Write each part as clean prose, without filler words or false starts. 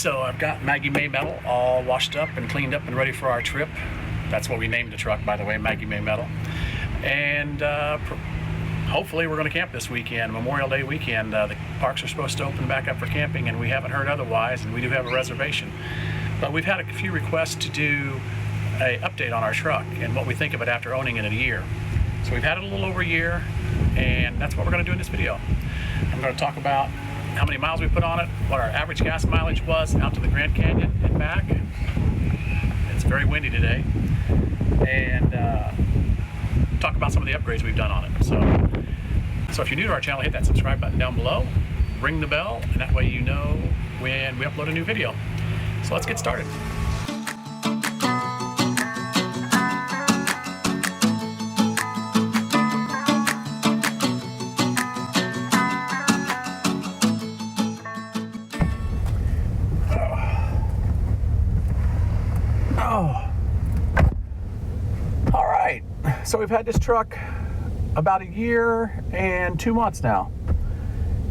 So I've got Maggie May Metal all washed up and cleaned up and ready for our trip. That's what we named the truck, by the way, Maggie May Metal. And hopefully we're going to camp this weekend, Memorial Day weekend. The parks are supposed to open back up for camping, and we haven't heard otherwise, and we do have a reservation. But we've had a few requests to do an update on our truck and what we think of it after owning it in a year. So we've had it a little over a year, and that's what we're going to do in this video. I'm going to talk about how many miles we put on it, what our average gas mileage was out to the Grand Canyon and back. It's very windy today. And talk about some of the upgrades we've done on it. So if you're new to our channel, hit that subscribe button down below, ring the bell, and that way you know when we upload a new video. So let's get started. So we've had this truck about a year and 2 months now,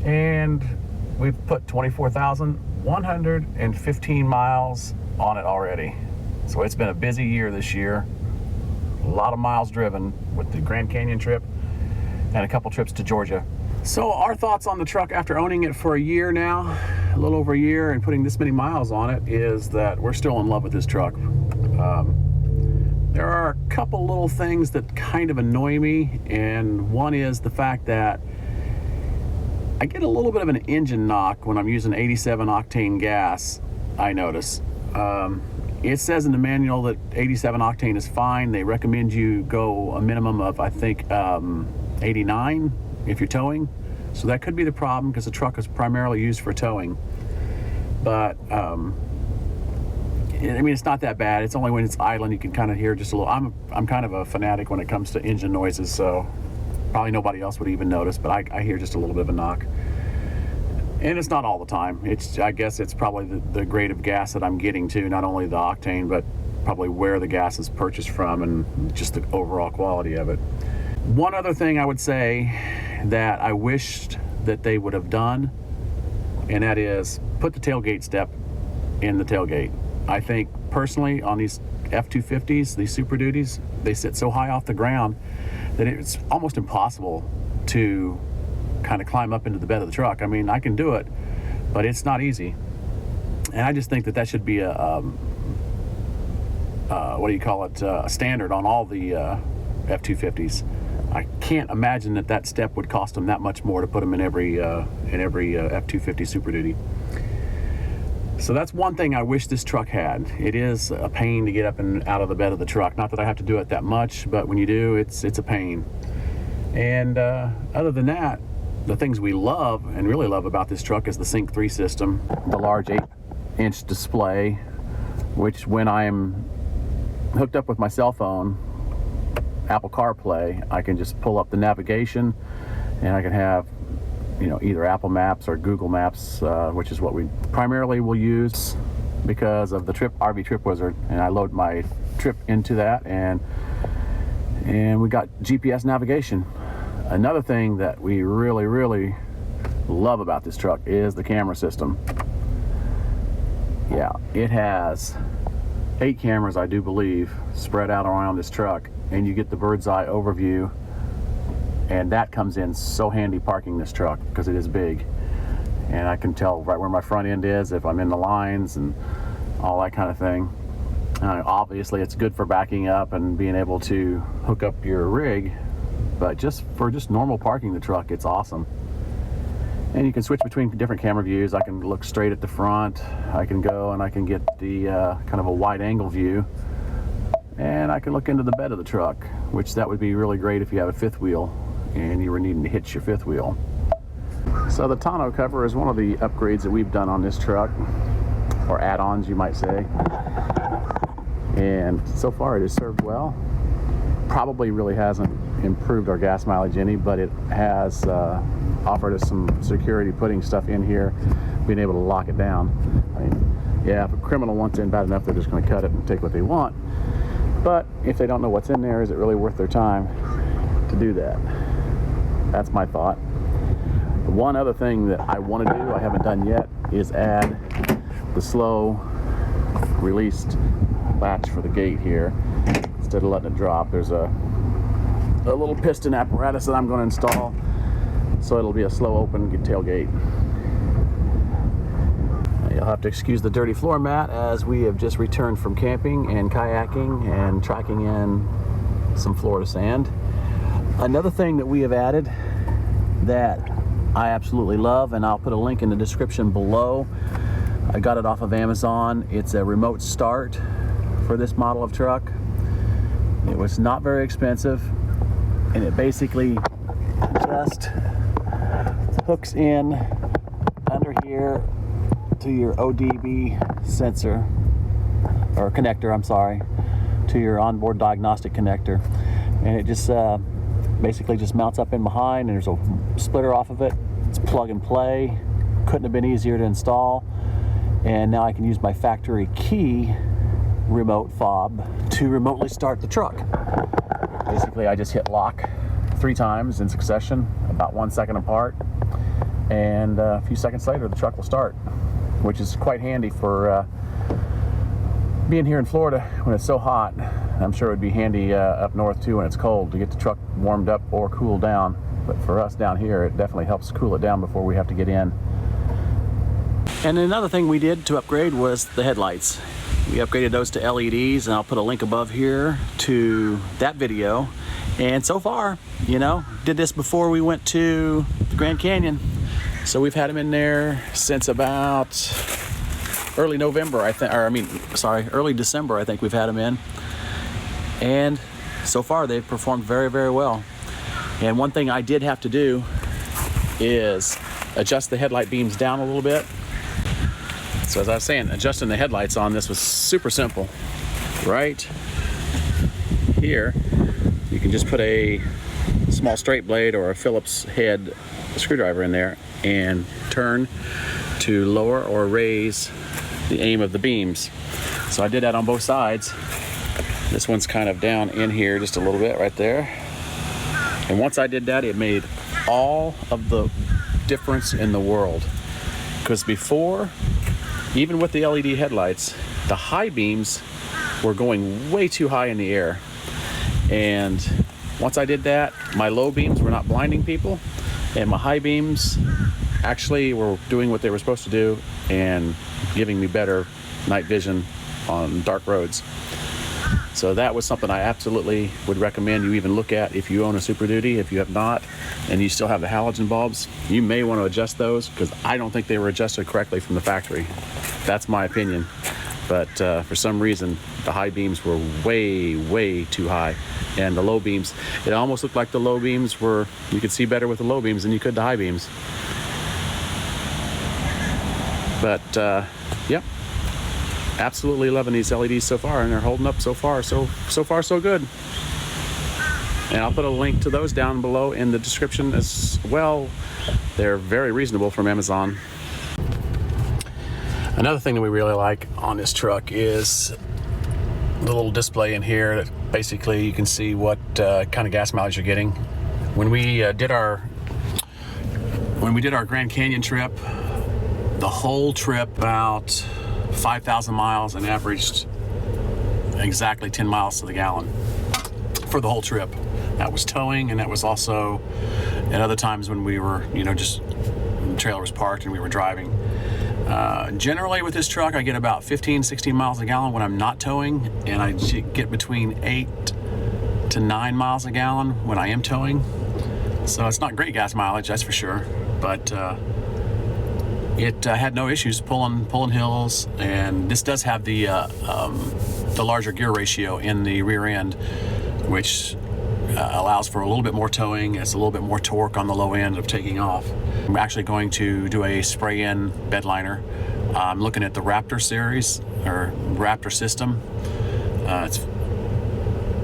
and we've put 24,115 miles on it already. So it's been a busy year this year. A lot of miles driven with the Grand Canyon trip and a couple trips to Georgia. So our thoughts on the truck after owning it for a year now, a little over a year, and putting this many miles on it, is that we're still in love with this truck. There are a couple little things that kind of annoy me, and one is the fact that I get a little bit of an engine knock when I'm using 87 octane gas, I notice. It says in the manual that 87 octane is fine. They recommend you go a minimum of, I think, 89 if you're towing. So that could be the problem, because the truck is primarily used for towing. But I mean, it's not that bad. It's only when it's idling you can kind of hear just a little. I'm kind of a fanatic when it comes to engine noises, so probably nobody else would even notice, but I hear just a little bit of a knock. And it's not all the time. I guess it's probably the grade of gas that I'm getting to, not only the octane, but probably where the gas is purchased from and just the overall quality of it. One other thing I would say that I wished that they would have done, and that is put the tailgate step in the tailgate. I think personally on these F250s, these Super Duties, they sit so high off the ground that it's almost impossible to kind of climb up into the bed of the truck. I mean, I can do it, but it's not easy. And I just think that should be a what do you call it, a standard on all the F250s. I can't imagine that step would cost them that much more to put them in every F250 Super Duty. So that's one thing I wish this truck had. It is a pain to get up and out of the bed of the truck. Not that I have to do it that much, but when you do, it's a pain. And other than that, the things we love and really love about this truck is the Sync 3 system, the large 8-inch display, which when I'm hooked up with my cell phone, Apple CarPlay, I can just pull up the navigation, and I can have, you know, either Apple Maps or Google Maps, which is what we primarily will use because of the RV Trip Wizard, and I load my trip into that, and we got GPS navigation. Another thing that we really love about this truck is the camera system. Yeah, it has 8 cameras, I do believe, spread out around this truck, and you get the bird's eye overview. And that comes in so handy parking this truck because it is big. And I can tell right where my front end is, if I'm in the lines and all that kind of thing. Obviously it's good for backing up and being able to hook up your rig, but just for normal parking the truck, it's awesome. And you can switch between different camera views. I can look straight at the front. I can go and I can get the kind of a wide angle view. And I can look into the bed of the truck, which that would be really great if you have a fifth wheel and you were needing to hitch your fifth wheel. So the tonneau cover is one of the upgrades that we've done on this truck, or add-ons you might say. And so far it has served well. Probably really hasn't improved our gas mileage any, but it has offered us some security putting stuff in here, being able to lock it down. I mean, yeah, if a criminal wants in bad enough, they're just going to cut it and take what they want. But if they don't know what's in there, is it really worth their time to do that? That's my thought. One other thing that I want to do, I haven't done yet, is add the slow released latch for the gate here. Instead of letting it drop, there's a little piston apparatus that I'm going to install, so it'll be a slow open tailgate. You'll have to excuse the dirty floor mat as we have just returned from camping and kayaking and tracking in some Florida sand. Another thing that we have added that I absolutely love, and I'll put a link in the description below. I got it off of Amazon. It's a remote start for this model of truck. It was not very expensive, and it basically just hooks in under here to your ODB sensor, or connector, I'm sorry, to your onboard diagnostic connector. And it just basically just mounts up in behind, and there's a splitter off of it. It's plug and play. Couldn't have been easier to install. And now I can use my factory key remote fob to remotely start the truck. Basically, I just hit lock 3 times in succession, about 1 second apart, and a few seconds later the truck will start, which is quite handy for being here in Florida when it's so hot. I'm sure it would be handy up north too when it's cold to get the truck warmed up or cooled down. But for us down here, it definitely helps cool it down before we have to get in. And another thing we did to upgrade was the headlights. We upgraded those to LEDs, and I'll put a link above here to that video. And so far, you know, did this before we went to the Grand Canyon. So we've had them in there since about early November, I think, or I mean, sorry, early December, I think we've had them in. And so far they've performed very, very well. And one thing I did have to do is adjust the headlight beams down a little bit. So as I was saying, adjusting the headlights on this was super simple. Right here, you can just put a small straight blade or a Phillips head screwdriver in there and turn to lower or raise the aim of the beams. So I did that on both sides. This one's kind of down in here just a little bit right there. And once I did that, it made all of the difference in the world. Because before, even with the LED headlights, the high beams were going way too high in the air. And once I did that, my low beams were not blinding people, and my high beams actually were doing what they were supposed to do and giving me better night vision on dark roads. So that was something I absolutely would recommend you even look at if you own a Super Duty. If you have not, and you still have the halogen bulbs, you may want to adjust those, because I don't think they were adjusted correctly from the factory. That's my opinion. But for some reason, the high beams were way, way too high. And the low beams, it almost looked like the low beams were, you could see better with the low beams than you could the high beams. But, yep. Absolutely loving these LEDs so far, and they're holding up so far. So far, so good. And I'll put a link to those down below in the description as well. They're very reasonable from Amazon. Another thing that we really like on this truck is the little display in here that basically you can see what kind of gas mileage you're getting. When we did our Grand Canyon trip, the whole trip about 5,000 miles and averaged exactly 10 miles to the gallon for the whole trip. That was towing, and that was also at other times when we were, you know, just the trailer was parked and we were driving. Generally with this truck, I get about 15, 16 miles a gallon when I'm not towing, and I get between 8 to 9 miles a gallon when I am towing. So it's not great gas mileage, that's for sure, but it had no issues pulling hills. And this does have the larger gear ratio in the rear end, which allows for a little bit more towing. It's a little bit more torque on the low end of taking off. I'm actually going to do a spray-in bed liner. I'm looking at the Raptor series, or Raptor system. It's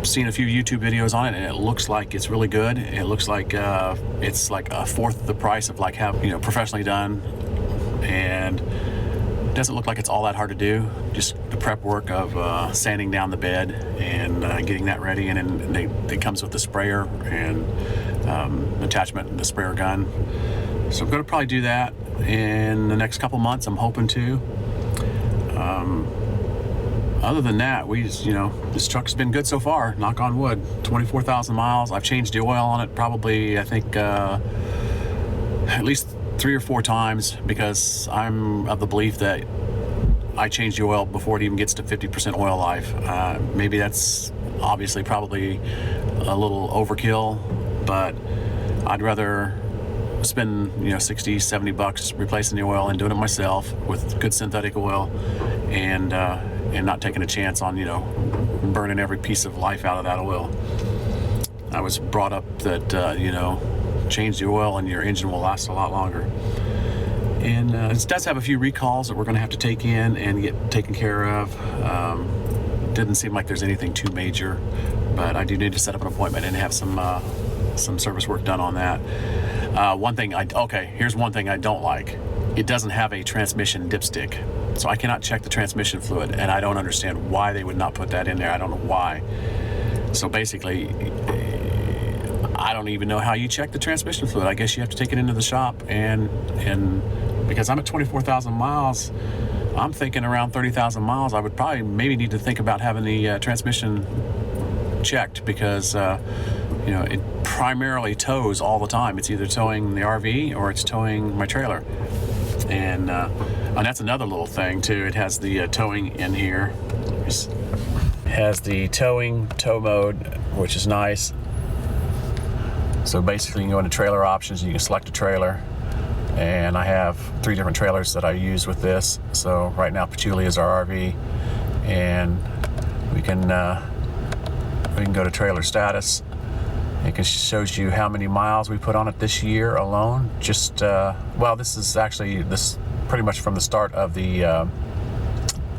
seen a few YouTube videos on it, and it looks like it's really good. It looks like it's like a fourth the price of like professionally done, and it doesn't look like it's all that hard to do. Just the prep work of sanding down the bed and getting that ready, and then it comes with the sprayer and attachment and the sprayer gun. So I'm going to probably do that in the next couple months, I'm hoping to. Other than that, this truck's been good so far, knock on wood. 24,000 miles. I've changed the oil on it probably, I think, at least 3 or 4 times, because I'm of the belief that I change the oil before it even gets to 50% oil life. Maybe that's obviously probably a little overkill, but I'd rather spend 60, 70 bucks replacing the oil and doing it myself with good synthetic oil, and not taking a chance on burning every piece of life out of that oil. I was brought up that change the oil and your engine will last a lot longer. And it does have a few recalls that we're going to have to take in and get taken care of. Didn't seem like there's anything too major, but I do need to set up an appointment and have some service work done on that. Here's one thing I don't like. It doesn't have a transmission dipstick, so I cannot check the transmission fluid, and I don't understand why they would not put that in there. I don't know why. So basically, I don't even know how you check the transmission fluid. I guess you have to take it into the shop, and because I'm at 24,000 miles, I'm thinking around 30,000 miles, I would probably maybe need to think about having the transmission checked, because it primarily tows all the time. It's either towing the RV or it's towing my trailer. And that's another little thing too. It has the towing in here. It has the tow mode, which is nice. So basically you can go into trailer options and you can select a trailer. And I have 3 different trailers that I use with this. So right now Patchouli is our RV, and we can go to trailer status. It shows you how many miles we put on it this year alone. Just this is pretty much from the start of the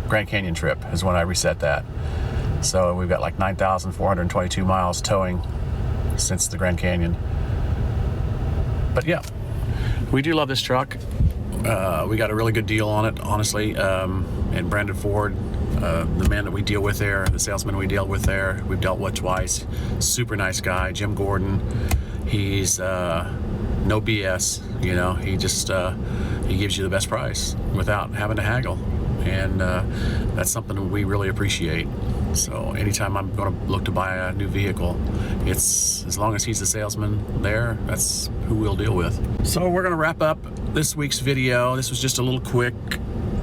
Grand Canyon trip is when I reset that. So we've got like 9,422 miles towing since the Grand Canyon. But yeah, we do love this truck. We got a really good deal on it, honestly. And Brandon Ford, the man that we deal with there, the salesman we deal with there, we've dealt with twice. Super nice guy. Jim Gordon, he's no BS. He just he gives you the best price without having to haggle, and that's something we really appreciate. So anytime I'm going to look to buy a new vehicle, it's as long as he's the salesman there, that's who we'll deal with. So we're going to wrap up this week's video. This was just a little quick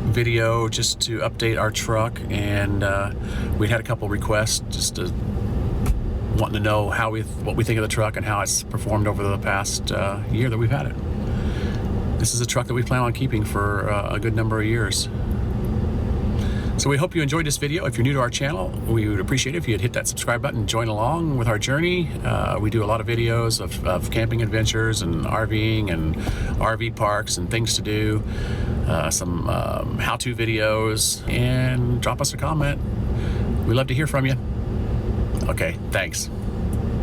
video just to update our truck, and we had a couple requests just to wanting to know what we think of the truck and how it's performed over the past year that we've had it. This is a truck that we plan on keeping for a good number of years. So we hope you enjoyed this video. If you're new to our channel, we would appreciate it if you'd hit that subscribe button and join along with our journey. We do a lot of videos of camping adventures and RVing and RV parks and things to do, some how-to videos, and drop us a comment. We love to hear from you. Okay, thanks.